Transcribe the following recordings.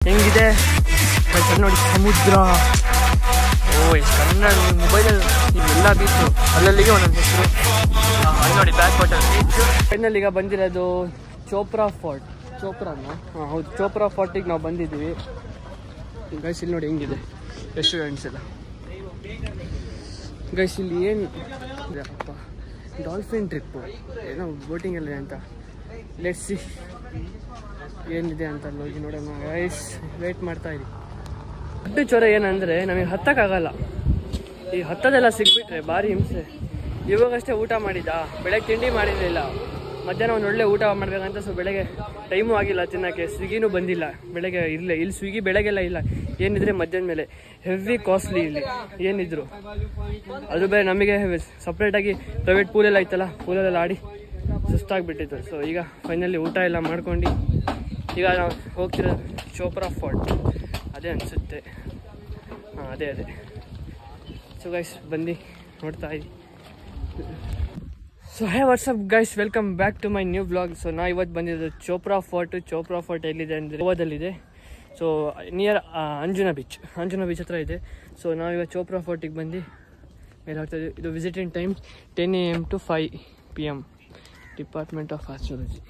ಹೆಂಗಿದೆ ನೋಡಿ ಸಮುದ್ರ. ಕನ್ನಡ ಮೊಬೈಲಲ್ಲಿ ಎಲ್ಲ ಬೀಚು ಅಲ್ಲಲ್ಲಿಗೆ ಒಂದೊಂದು ಹೆಸರು. ಅಲ್ಲಿ ನೋಡಿ ಬ್ಯಾಕ್ ವಾಟರ್ ಬೀಚ್. ಫೈನಲ್ ಈಗ ಬಂದಿರೋದು ಚೋಪ್ರಾ ಫೋರ್ಟ್. ಚೋಪ್ರಾನ ಹೌದು, ಚೋಪ್ರಾ ಫೋರ್ಟಿಗೆ ನಾವು ಬಂದಿದ್ದೀವಿ. ಗೈಸ್ ಇಲ್ಲಿ ನೋಡಿ ಹೆಂಗಿದೆ ರೆಸ್ಟೋರೆಂಟ್ಸ್ ಎಲ್ಲ. ಗೈಸ್ ಇಲ್ಲಿ ಏನು ಅಪ್ಪ ಡಾಲ್ಫಿನ್ ಟ್ರಿಪ್ಪು ಏನೋ ಬೋಟಿಂಗ್ ಎಲ್ಲ ಅಂತ. ಲೆಟ್ಸ್ ಸಿ ಏನಿದೆ ಅಂತ ಅಲ್ಲಿ ಹೋಗಿ ನೋಡೋಣ. ಗೈಸ್ ವೇಟ್ ಮಾಡ್ತಾ ಇರಿ. ದೊಡ್ಡ ಚೊರ ಏನಂದರೆ ನಮಗೆ ಹತ್ತಕ್ಕಾಗಲ್ಲ. ಈ ಹತ್ತದೆಲ್ಲ ಸಿಕ್ಬಿಟ್ರೆ ಭಾರಿ ಹಿಂಸೆ. ಇವಾಗಷ್ಟೇ ಊಟ ಮಾಡಿದ್ದ, ಬೆಳಗ್ಗೆ ತಿಂಡಿ ಮಾಡಿರಲಿಲ್ಲ, ಮಧ್ಯಾಹ್ನ ಒಂದು ಒಳ್ಳೆ ಊಟ ಮಾಡಬೇಕಂತ. ಸೊ ಬೆಳಗ್ಗೆ ಟೈಮು ಆಗಿಲ್ಲ ತಿನ್ನೋಕ್ಕೆ, ಸ್ವಿಗ್ಗಿನೂ ಬಂದಿಲ್ಲ ಬೆಳಗ್ಗೆ. ಇಲ್ಲ ಇಲ್ಲಿ ಸ್ವಿಗ್ಗಿ ಬೆಳಗ್ಗೆಲ್ಲ ಇಲ್ಲ, ಏನಿದ್ರೆ ಮಧ್ಯಾಹ್ನ ಮೇಲೆ. ಹೆವಿ ಕಾಸ್ಟ್ಲಿ ಇಲ್ಲಿ ಏನಿದ್ರು. ಅದು ಬೇರೆ ನಮಗೆ ಸಪ್ರೇಟಾಗಿ ಪ್ರೈವೇಟ್ ಪೂಲೆಲ್ಲ ಇತ್ತಲ್ಲ, ಪೂಲಲ್ಲೆಲ್ಲ ಆಡಿ ಸುಸ್ತಾಗಿಬಿಟ್ಟಿತ್ತು. ಸೊ ಈಗ ಫೈನಲಿ ಊಟ ಎಲ್ಲ ಮಾಡ್ಕೊಂಡು ಈಗ ನಾವು ಹೋಗ್ತಿರೋದು ಚೋಪ್ರಾ ಫೋರ್ಟ್. ಅದೇ ಅನಿಸುತ್ತೆ, ಹಾಂ ಅದೇ. ಸೊ ಗೈಸ್ ಬಂದು ನೋಡ್ತಾ ಇದ್ದೀವಿ. So hey what's up guys, welcome back to my new blog. So ನಾ ಇವತ್ತು ಬಂದಿದ್ದು ಚೋಪ್ರಾ ಫೋರ್ಟ್. ಚೋಪ್ರಾ ಫೋರ್ಟ್ ಎಲ್ಲಿದೆ ಅಂದರೆ ಗೋವಾದಲ್ಲಿದೆ. ಸೊ ನಿಯರ್ ಅಂಜುನಾ ಬೀಚ್ ಹತ್ರ ಇದೆ. ಸೊ ನಾವಿವಾಗ ಚೋಪ್ರಾ ಫೋರ್ಟಿಗೆ ಬಂದು ಮೇಲೆ ಹೋಗ್ತಾಯಿದ್ದೀವಿ. ಇದು visiting time 10 AM to 5 PM, department of astrology.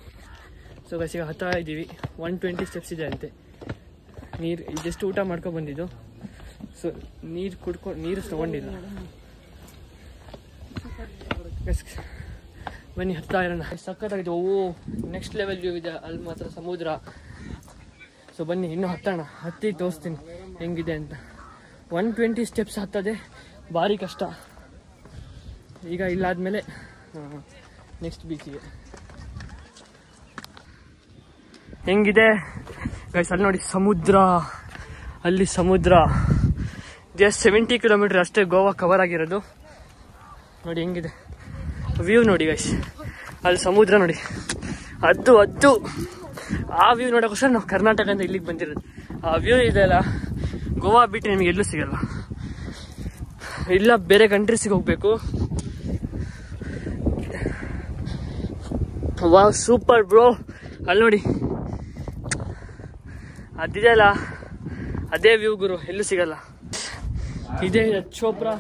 So guys ಈಗ ಹತ್ತಾ ಇದ್ದೀವಿ. 120 ಸ್ಟೆಪ್ಸ್ ಇದೆ ಅಂತೆ. ನೀರು ಜಸ್ಟ್ ಊಟ ಮಾಡ್ಕೊಂಡು ಬಂದಿದ್ದು. ಸೊ ನೀರು ತೊಗೊಂಡಿಲ್ಲ. ಬನ್ನಿ ಹತ್ತಾ ಇರೋಣ. ಸಖತ್ತಾಗಿದೆ. ನೆಕ್ಸ್ಟ್ ಲೆವೆಲ್ ವ್ಯೂ ಇದೆ ಅಲ್ಲಿ ಮಾತ್ರ, ಸಮುದ್ರ. ಸೊ ಬನ್ನಿ ಇನ್ನೂ ಹತ್ತೋಣ. ಹತ್ತಿ ತೋರಿಸ್ತೀನಿ ಹೆಂಗಿದೆ ಅಂತ. 120 ಸ್ಟೆಪ್ಸ್ ಹತ್ತದೆ ಭಾರಿ ಕಷ್ಟ. ಈಗ ಇಲ್ಲಾದ್ಮೇಲೆ ನೆಕ್ಸ್ಟ್ ಬೀಚಿಗೆ. ಹೆಂಗಿದೆ ಗೈಸ್ ಅಲ್ಲಿ ನೋಡಿ ಸಮುದ್ರ. ಅಲ್ಲಿ ಸಮುದ್ರ ಜಸ್ಟ್ 70 ಕಿಲೋಮೀಟರ್ ಅಷ್ಟೇ ಗೋವಾ ಕವರ್ ಆಗಿರೋದು. ನೋಡಿ ಹೆಂಗಿದೆ ವ್ಯೂ ನೋಡಿ ಗೈಸ್. ಅಲ್ಲಿ ಸಮುದ್ರ ನೋಡಿ, ಅದು ಆ ವ್ಯೂ ನೋಡೋಕ್ಕೋಸ್ಕರ ನಾವು ಕರ್ನಾಟಕದಿಂದ ಇಲ್ಲಿಗೆ ಬಂದಿರೋದು. ಆ ವ್ಯೂ ಇದೆಯಲ್ಲ, ಗೋವಾ ಬಿಟ್ಟು ನಿಮಗೆ ಎಲ್ಲೂ ಸಿಗಲ್ಲ. ಇಲ್ಲ ಬೇರೆ ಕಂಟ್ರೀಸಿಗೆ ಹೋಗ್ಬೇಕು. Wow super bro. ಅಲ್ಲಿ ನೋಡಿ ಅದಿದೆಯಲ್ಲ, ಅದೇ ವ್ಯೂ ಗುರು, ಎಲ್ಲೂ ಸಿಗಲ್ಲ. ಇದೇ ಚೋಪ್ರಾ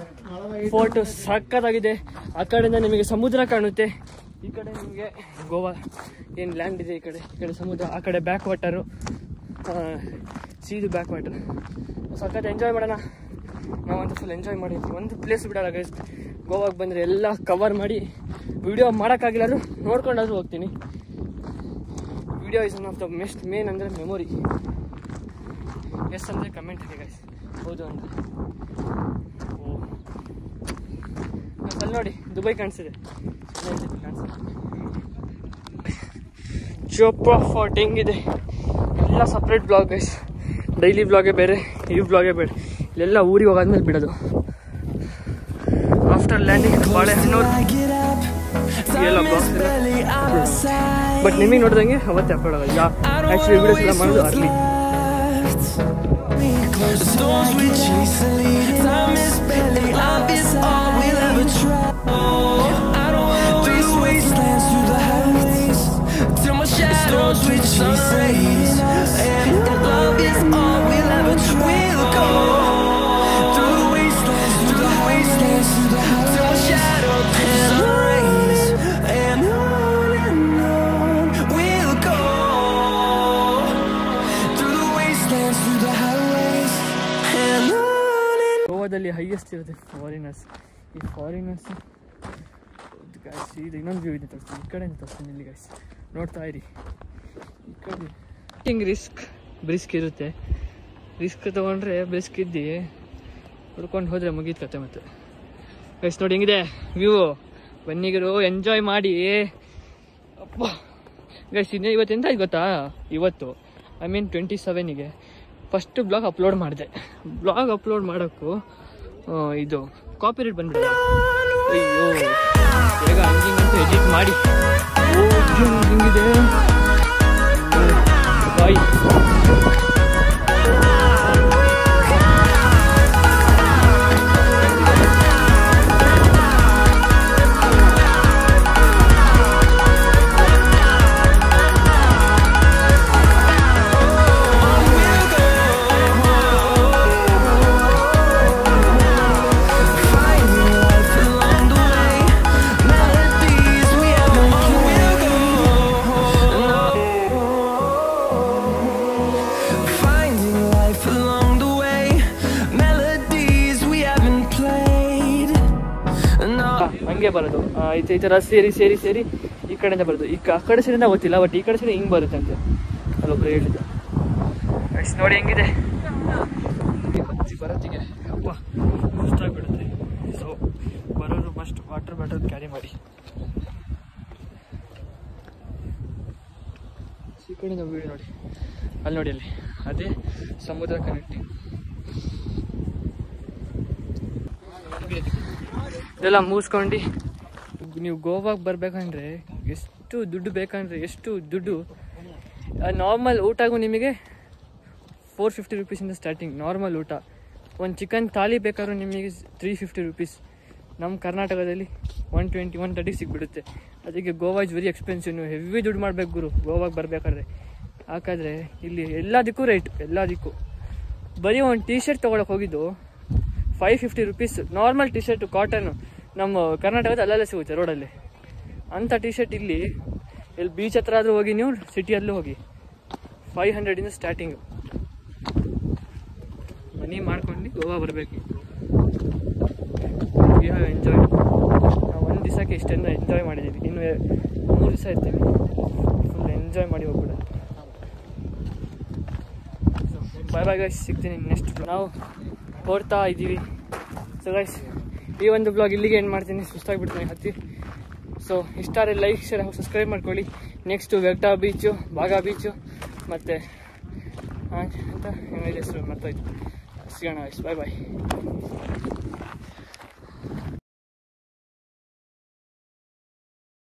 ಫೋರ್ಟ್ ಸಕ್ಕತ್ತಾಗಿದೆ. ಆ ಕಡೆಯಿಂದ ನಿಮಗೆ ಸಮುದ್ರ ಕಾಣುತ್ತೆ, ಈ ಕಡೆ ನಿಮಗೆ ಗೋವಾ ಏನು ಲ್ಯಾಂಡ್ ಇದೆ, ಈ ಕಡೆ ಸಮುದ್ರ, ಆ ಕಡೆ ಬ್ಯಾಕ್ ವಾಟರು, ಸೀದು ಬ್ಯಾಕ್ ವಾಟರ್. ಸಖತ್ ಎಂಜಾಯ್ ಮಾಡೋಣ. ನಾವಂತೂ ಫುಲ್ ಎಂಜಾಯ್ ಮಾಡಿದ್ವಿ. ಒಂದು ಪ್ಲೇಸ್ ಬಿಡೋಲ್ಲ ಗೈಸ್. ಗೋವಾಗೆ ಬಂದರೆ ಎಲ್ಲ ಕವರ್ ಮಾಡಿ ವಿಡಿಯೋ ಮಾಡೋಕ್ಕಾಗಿಲ್ಲಾದ್ರು ನೋಡ್ಕೊಂಡಾದ್ರೂ ಹೋಗ್ತೀನಿ. Video is one of the main ಅಂದರೆ ಮೆಮೊರಿ. ಎಸ್ ಅಂದರೆ ಕಮೆಂಟ್ ಇದೆ ಗೈಸ್, ಹೌದು ಅಂದರೆ. ಅಲ್ಲಿ ನೋಡಿ ದುಬೈ ಕಾಣಿಸಿದೆ. ಚೋಪ್ರಾ ಫೋರ್ಟ್ ಹೆಂಗಿದೆ ಎಲ್ಲ ಸಪ್ರೇಟ್ ಬ್ಲಾಗ್ ಗೈಸ್. ಡೈಲಿ ಬ್ಲಾಗೇ ಬೇರೆ, ಈ ಬ್ಲಾಗೇ ಬೇರೆ. ಇಲ್ಲೆಲ್ಲ ಊರಿಗೆ ಹೋಗಾದ್ಮೇಲೆ ಬಿಡೋದು. ಆಫ್ಟರ್ ಲ್ಯಾಂಡಿಂಗ್ ಬಾಳೆಹಣ್ಣು ಎಲ್ಲ ಬ್ಲಾಗ್ಸ್ ಬಟ್ ನಿಮಗೆ ನೋಡಿದಂಗೆ ಅವತ್ತೇ ಅಪ್ಲೋಡ್ ಆಗೋದು. ಆ್ಯಕ್ಚುಲಿ ವಿಡಿಯೋಸ್ ಎಲ್ಲ ಮಾಡೋದು ಅರ್ಲಿ. ಗೋವಾದಲ್ಲಿ ಹೈಯೆಸ್ಟ್ ಇರುತ್ತೆ ಫಾರಿನರ್ಸ್. ಈ ಫಾರಿನರ್ಸ್ ಗೈಸ್ ಇದು ಇನ್ನೊಂದು ವ್ಯೂ ಇದೆ ತೋರಿಸ್ತೀನಿ. ಈ ಕಡೆಯಿಂದ ತೋರಿಸ್ತೀನಿ ಇಲ್ಲಿ ಗೈಸ್, ನೋಡ್ತಾ ಇರಿ. ಈ ಕಡೆ ಹಿಂಗೆ ಬ್ರಿಸ್ಕ್ ಇರುತ್ತೆ. ರಿಸ್ಕ್ ತೊಗೊಂಡ್ರೆ ಬ್ರಿಸ್ಕ್ ಇದ್ದು ಹುಡ್ಕೊಂಡು ಹೋದರೆ ಮುಗೀತು ಕತೆ. ಮತ್ತೆ ಗೈಸ್ ನೋಡಿ ಹೆಂಗಿದೆ ವ್ಯೂ. ಬನ್ನಿಗರು ಎಂಜಾಯ್ ಮಾಡಿ. ಅಪ್ಪ ಗೈಸ್ ಇನ್ನೇ ಇವತ್ತು ಎಂತ ಆಯ್ತು ಗೊತ್ತಾ, ಇವತ್ತು I mean 27ಗೆ ಫಸ್ಟ್ ಬ್ಲಾಗ್ ಅಪ್ಲೋಡ್ ಮಾಡಿದೆ. ಬ್ಲಾಗ್ ಅಪ್ಲೋಡ್ ಮಾಡೋಕ್ಕೂ ಇದು ಕಾಪಿರೈಟ್ ಬಂದ್ಬಿಟ್ಟಿದೆ. ಅಯ್ಯೋ ಬೇಗ ಹಂಗಿಂಗಂತ ಎಡಿಟ್ ಮಾಡಿ. ಹಿಂಗಿದೆ ಬಾಯ್. ಹಿಂಗೆ ಬರೋದು. ಈ ಥರ ಸೇರಿ ಸೇರಿ ಸೇರಿ ಈ ಕಡೆಯಿಂದ ಬರೋದು. ಆ ಕಡೆ ಸೈಡಿಂದ ಗೊತ್ತಿಲ್ಲ, ಬಟ್ ಈ ಕಡೆ ಸೈಡ್ ಹಿಂಗೆ ಬರುತ್ತೆ ಅಂತೆ ಅಲ್ಲೊಬ್ರು ಹೇಳಿದ್ದು. ಅಷ್ಟು ನೋಡಿ ಹೆಂಗಿದೆ ಬರೋತ್ತಿಗೆ. ಅಪ್ಪ ಸುಸ್ತಾಗ್ಬಿಡುತ್ತೆ. ಸೊ ಬರೋದು ಮಸ್ಟ್ ವಾಟರ್ ಬಾಟಲ್ ಕ್ಯಾರಿ ಮಾಡಿ. ಈ ಕಡೆಯಿಂದ ವೀಡಿಯೋ ನೋಡಿ, ಅಲ್ಲಿ ನೋಡಿ, ಅಲ್ಲಿ ಅದೇ ಸಮುದ್ರ ಕನೆಕ್ಟಿಂಗ್. ಇದೆಲ್ಲ ಮುಗಿಸ್ಕೊಂಡು ನೀವು ಗೋವಾಗೆ ಬರ್ಬೇಕಂದ್ರೆ ಎಷ್ಟು ದುಡ್ಡು ಬೇಕಂದ್ರೆ ಎಷ್ಟು ದುಡ್ಡು. ನಾರ್ಮಲ್ ಊಟಗೂ ನಿಮಗೆ 450 ರುಪೀಸಿಂದ ಸ್ಟಾರ್ಟಿಂಗ್ ನಾರ್ಮಲ್ ಊಟ. ಒಂದು ಚಿಕನ್ ಥಾಲಿ ಬೇಕಾದ್ರೂ ನಿಮಗೆ 350 ರುಪೀಸ್. ನಮ್ಮ ಕರ್ನಾಟಕದಲ್ಲಿ 120, 130 ಸಿಗ್ಬಿಡುತ್ತೆ. ಅದಕ್ಕೆ ಗೋವಾ ಇಸ್ ವೆರಿ ಎಕ್ಸ್ಪೆನ್ಸಿವ್. ನೀವು ಹೆವಿ ದುಡ್ಡು ಮಾಡಬೇಕು ಗುರು ಗೋವಾಗೆ ಬರಬೇಕಾದ್ರೆ. ಯಾಕಂದರೆ ಇಲ್ಲಿ ಎಲ್ಲದಕ್ಕೂ ರೇಟು, ಎಲ್ಲದಕ್ಕೂ. ಬರೀ ಒಂದು ಟೀ ಶರ್ಟ್ ತೊಗೊಳಕ್ಕೆ ಹೋಗಿದ್ದು 550 rupees. Normal T shirt cotton ನಮ್ಮ ಕರ್ನಾಟಕದ ಅಲ್ಲೆಲ್ಲ ಸಿಗುತ್ತೆ ರೋಡಲ್ಲಿ. ಅಂಥ ಟೀ ಶರ್ಟ್ ಇಲ್ಲಿ ಬೀಚ್ ಹತ್ರ ಆದರೂ ಹೋಗಿ, ನೀವು ಸಿಟಿಯಲ್ಲೂ ಹೋಗಿ 500ಇಂದ ಸ್ಟಾರ್ಟಿಂಗು. ಮನಿ ಮಾಡ್ಕೊಂಡು ಗೋವಾ ಬರಬೇಕು. We have enjoy. ನಾವು ಒಂದು ದಿವಸಕ್ಕೆ ಇಷ್ಟೆಲ್ಲ ಎಂಜಾಯ್ ಮಾಡಿದ್ದೀವಿ. ಇನ್ನು 3 ದಿವಸ ಇರ್ತೀವಿ. ಫುಲ್ ಎಂಜಾಯ್ ಮಾಡಿ ಹೋಗ್ಬಿಡ. ಬಾಯ್ ಬಾಯ್ ಗೈಸ್, ಸಿಗ್ತೀನಿ ನೆಕ್ಸ್ಟ್. ನಾವು ಹೊರ್ತಾ ಇದ್ದೀವಿ. ಸೊ ಗೈಸ್, ಈ ಒಂದು ಬ್ಲಾಗ್ ಇಲ್ಲಿಗೆ ಏನು ಮಾಡ್ತೀನಿ, ಸುಸ್ತಾಗಿಬಿಡ್ತೀನಿ ಹತ್ತಿ. ಸೊ ಇಷ್ಟಾರೆ ಲೈಕ್, ಶೇರ್, ಸಬ್ಸ್ಕ್ರೈಬ್ ಮಾಡ್ಕೊಳ್ಳಿ. ನೆಕ್ಸ್ಟು ವೆಕ್ಟಾ ಬೀಚು, ಬಾಗಾ ಬೀಚು, ಮತ್ತು ಅಂತ ಹೆಸರು ಮರ್ತಾಯಿತ್ತು. ಸಿಗೋಣ ಗೈಸ್, ಬಾಯ್ ಬಾಯ್.